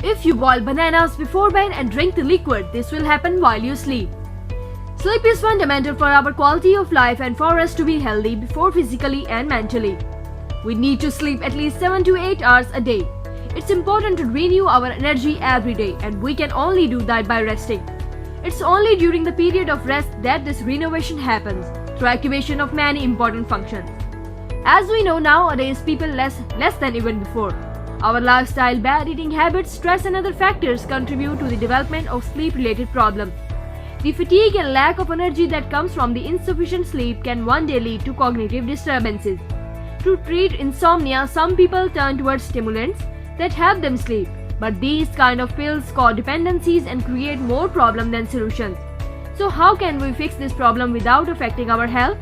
If you boil bananas before bed and drink the liquid, this will happen while you sleep. Sleep is fundamental for our quality of life and for us to be healthy both physically and mentally. We need to sleep at least 7 to 8 hours a day. It's important to renew our energy every day, and we can only do that by resting. It's only during the period of rest that this renovation happens, through activation of many important functions. As we know nowadays, people less than even before. Our lifestyle, bad eating habits, stress and other factors contribute to the development of sleep-related problems. The fatigue and lack of energy that comes from the insufficient sleep can one day lead to cognitive disturbances. To treat insomnia, some people turn towards stimulants that help them sleep, but these kind of pills cause dependencies and create more problems than solutions. So how can we fix this problem without affecting our health?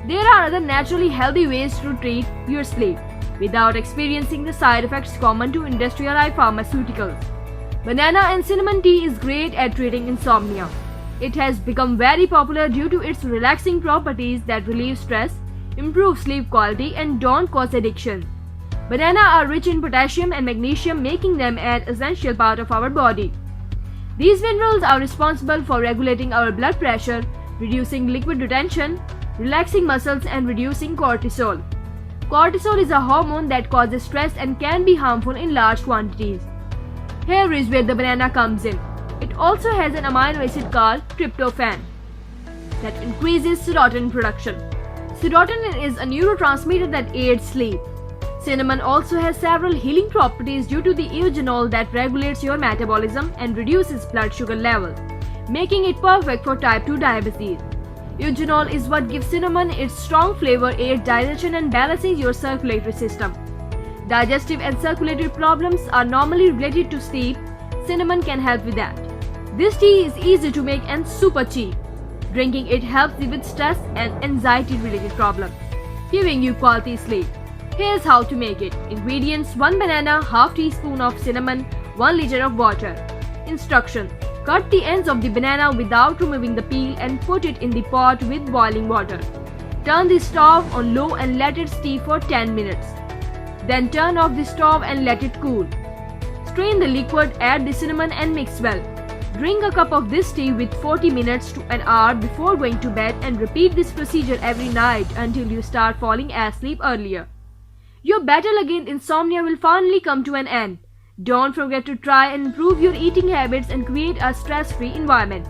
There are other naturally healthy ways to treat your sleep without experiencing the side effects common to industrialized pharmaceuticals. Banana and cinnamon tea is great at treating insomnia. It has become very popular due to its relaxing properties that relieve stress, improve sleep quality, and don't cause addiction. Bananas are rich in potassium and magnesium, making them an essential part of our body. These minerals are responsible for regulating our blood pressure, reducing liquid retention, relaxing muscles, and reducing cortisol. Cortisol is a hormone that causes stress and can be harmful in large quantities. Here is where the banana comes in. It also has an amino acid called tryptophan that increases serotonin production. Serotonin is a neurotransmitter that aids sleep. Cinnamon also has several healing properties due to the eugenol that regulates your metabolism and reduces blood sugar levels, making it perfect for type 2 diabetes. Eugenol is what gives cinnamon its strong flavor, aids digestion, and balances your circulatory system. Digestive and circulatory problems are normally related to sleep. Cinnamon can help with that. This tea is easy to make and super cheap. Drinking it helps you with stress and anxiety-related problems, giving you quality sleep. Here's how to make it. Ingredients: 1 banana, half teaspoon of cinnamon, 1 liter of water. Instructions: cut the ends of the banana without removing the peel and put it in the pot with boiling water. Turn the stove on low and let it steep for 10 minutes. Then turn off the stove and let it cool. Strain the liquid, add the cinnamon and mix well. Drink a cup of this tea with 40 minutes to an hour before going to bed, and repeat this procedure every night until you start falling asleep earlier. Your battle against insomnia will finally come to an end. Don't forget to try and improve your eating habits and create a stress-free environment.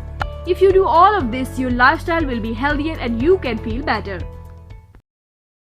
If you do all of this, your lifestyle will be healthier and you can feel better.